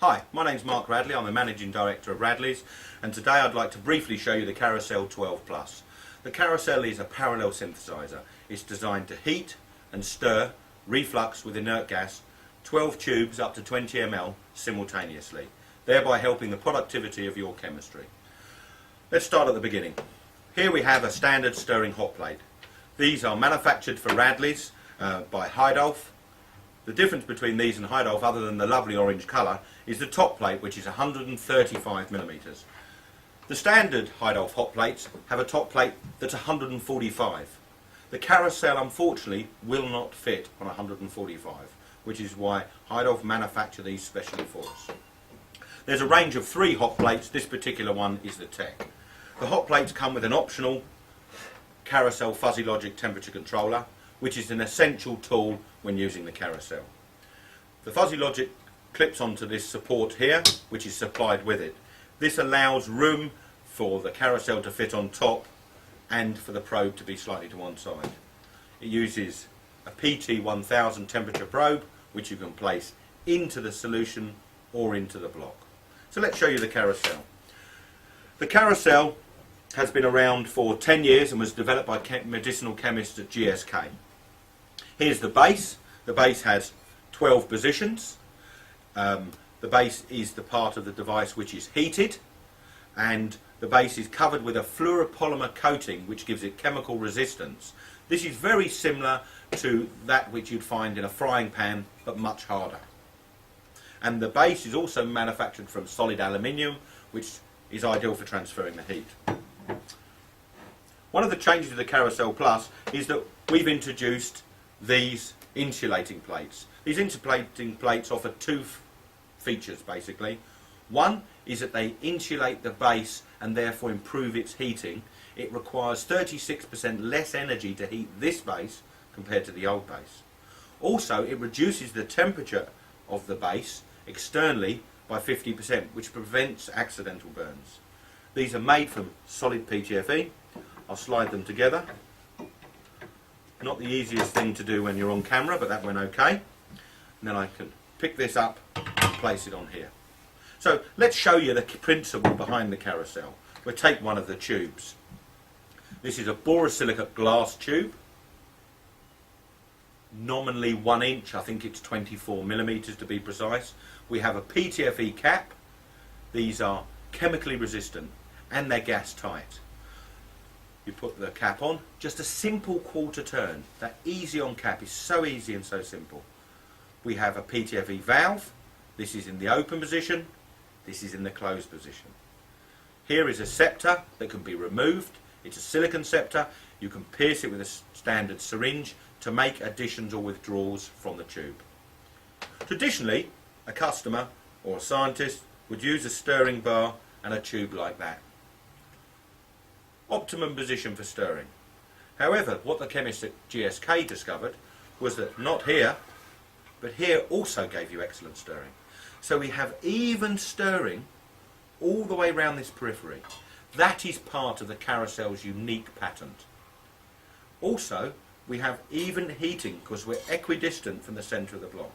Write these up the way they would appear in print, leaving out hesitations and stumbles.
Hi, my name's Mark Radley. I'm the Managing Director of Radleys, and today I'd like to briefly show you the Carousel 12 Plus. The Carousel is a parallel synthesizer. It's designed to heat and stir reflux with inert gas 12 tubes up to 20 ml simultaneously, thereby helping the productivity of your chemistry. Let's start at the beginning. Here we have a standard stirring hot plate. These are manufactured for Radleys by Hydolf. The difference between these and Hydolf, other than the lovely orange colour, is the top plate, which is 135mm. The standard Hydolf hot plates have a top plate that's 145. The Carousel, unfortunately, will not fit on 145, which is why Hydolf manufacture these specially for us. There's a range of 3 hot plates. This particular one is the Tech. The hot plates come with an optional Carousel fuzzy logic temperature controller, which is an essential tool when using the Carousel. The fuzzy logic clips onto this support here, which is supplied with it. This allows room for the Carousel to fit on top and for the probe to be slightly to one side. It uses a PT1000 temperature probe, which you can place into the solution or into the block. So let's show you the Carousel. The Carousel has been around for 10 years and was developed by medicinal chemists at GSK. Here's the base. The base has 12 positions. The base is the part of the device which is heated, and the base is covered with a fluoropolymer coating which gives it chemical resistance. This is very similar to that which you'd find in a frying pan, but much harder. And the base is also manufactured from solid aluminium, which is ideal for transferring the heat. One of the changes of the Carousel Plus is that we've introduced these insulating plates. These insulating plates offer 2 features basically. One is that they insulate the base and therefore improve its heating. It requires 36% less energy to heat this base compared to the old base. Also, it reduces the temperature of the base externally by 50%, which prevents accidental burns. These are made from solid PTFE. I'll slide them together. Not the easiest thing to do when you're on camera, but that went okay. And then I can pick this up and place it on here. So let's show you the principle behind the Carousel. We'll take one of the tubes. This is a borosilicate glass tube, nominally 1 inch, I think it's 24mm to be precise. We have a PTFE cap. These are chemically resistant and they're gas tight. You put the cap on, just a simple quarter turn. That easy on cap is so easy and so simple. We have a PTFE valve. This is in the open position, this is in the closed position. Here is a scepter that can be removed. It's a silicon scepter. You can pierce it with a standard syringe to make additions or withdrawals from the tube. Traditionally, a customer or a scientist would use a stirring bar and a tube like that. Optimum position for stirring. However, what the chemists at GSK discovered was that not here, but here also gave you excellent stirring. So we have even stirring all the way around this periphery. That is part of the Carousel's unique patent. Also, we have even heating because we're equidistant from the centre of the block.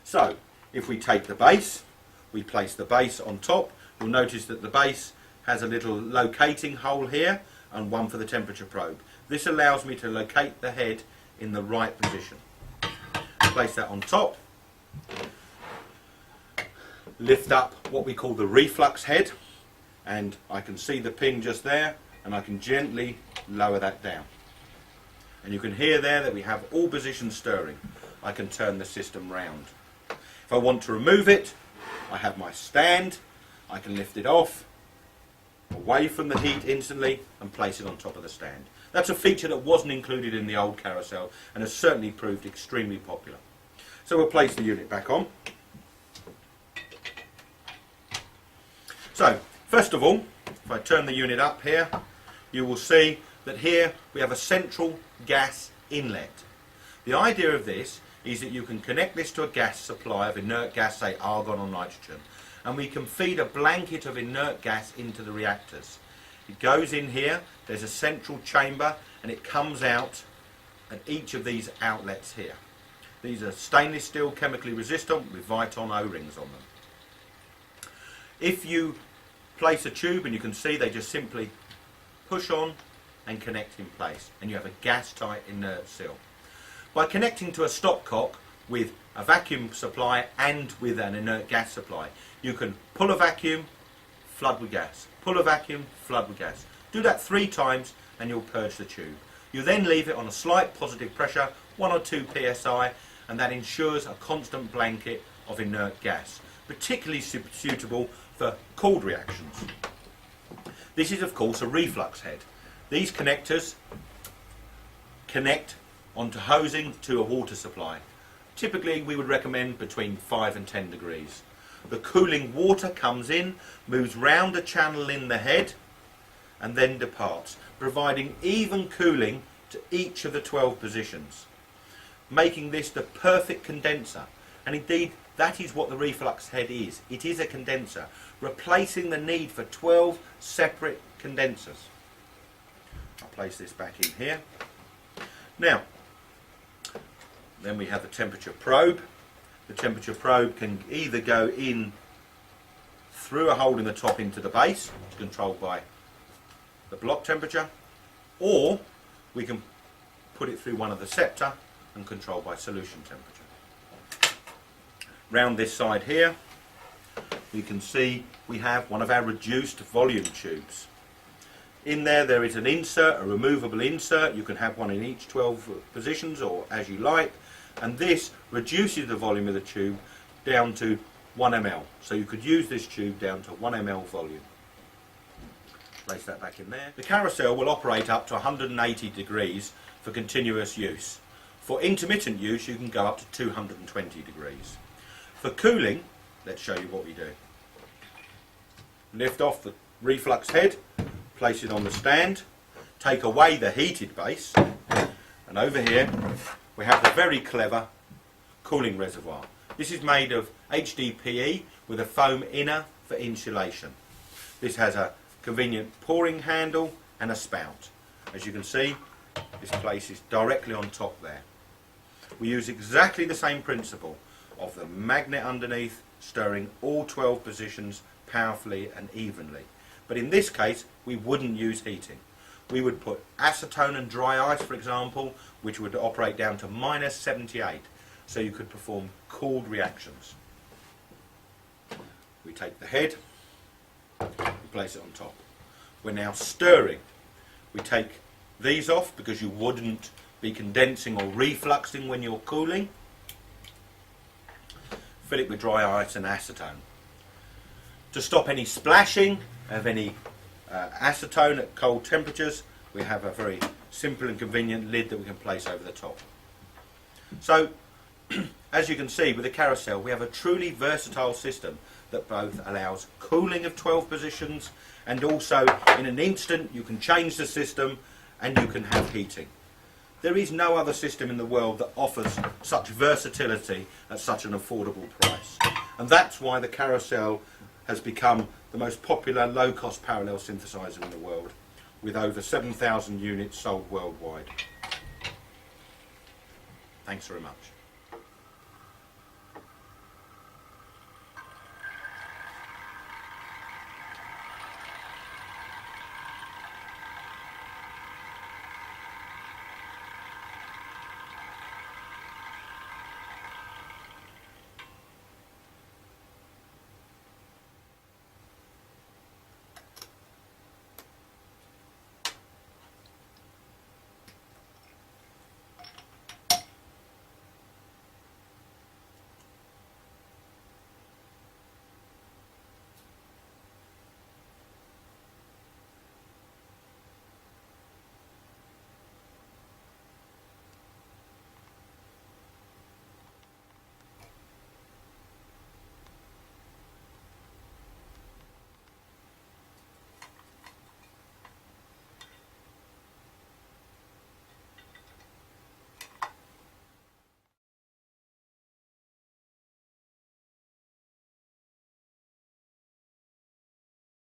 So, if we take the base, we place the base on top, you'll notice that the base has a little locating hole here and one for the temperature probe. This allows me to locate the head in the right position. Place that on top. Lift up what we call the reflux head, and I can see the pin just there, and I can gently lower that down. And you can hear there that we have all positions stirring. I can turn the system round. If I want to remove it, I have my stand. I can lift it off, away from the heat instantly, and place it on top of the stand. That's a feature that wasn't included in the old Carousel and has certainly proved extremely popular. So we'll place the unit back on. So, first of all, if I turn the unit up here, you will see that here we have a central gas inlet. The idea of this is that you can connect this to a gas supply of inert gas, say argon or nitrogen, and we can feed a blanket of inert gas into the reactors. It goes in here, there's a central chamber, and it comes out at each of these outlets here. These are stainless steel, chemically resistant with Viton O-rings on them. If you place a tube, and you can see they just simply push on and connect in place, and you have a gas tight inert seal. By connecting to a stopcock with a vacuum supply and with an inert gas supply, you can pull a vacuum, flood with gas, pull a vacuum, flood with gas. Do that 3 times and you'll purge the tube. You then leave it on a slight positive pressure, 1 or 2 psi, and that ensures a constant blanket of inert gas, particularly suitable for cooled reactions. This is of course a reflux head. These connectors connect onto hosing to a water supply. Typically we would recommend between 5 and 10 degrees. The cooling water comes in, moves round the channel in the head and then departs, providing even cooling to each of the 12 positions, making this the perfect condenser. And indeed that is what the reflux head is. It is a condenser, replacing the need for 12 separate condensers. I'll place this back in here. Now, then we have the temperature probe. The temperature probe can either go in through a hole in the top into the base, which is controlled by the block temperature, or we can put it through one of the septa and controlled by solution temperature. Round this side here, you can see we have one of our reduced volume tubes. In there is an insert, a removable insert. You can have one in each 12 positions or as you like, and this reduces the volume of the tube down to 1 ml. So you could use this tube down to 1 ml volume. Place that back in there. The Carousel will operate up to 180 degrees for continuous use. For intermittent use you can go up to 220 degrees. For cooling, let's show you what we do. Lift off the reflux head, place it on the stand, take away the heated base, and over here we have the very clever cooling reservoir. This is made of HDPE with a foam inner for insulation. This has a convenient pouring handle and a spout. As you can see, this places directly on top there. We use exactly the same principle of the magnet underneath stirring all 12 positions powerfully and evenly. But in this case we wouldn't use heating. We would put acetone and dry ice, for example, which would operate down to -78, so you could perform cooled reactions. We take the head, we place it on top. We're now stirring. We take these off because you wouldn't be condensing or refluxing when you're cooling. Fill it with dry ice and acetone. To stop any splashing of any acetone at cold temperatures, we have a very simple and convenient lid that we can place over the top. So, as you can see with the Carousel, we have a truly versatile system that both allows cooling of 12 positions and also in an instant you can change the system and you can have heating. There is no other system in the world that offers such versatility at such an affordable price, and that's why the Carousel has become the most popular low-cost parallel synthesizer in the world, with over 7,000 units sold worldwide. Thanks very much.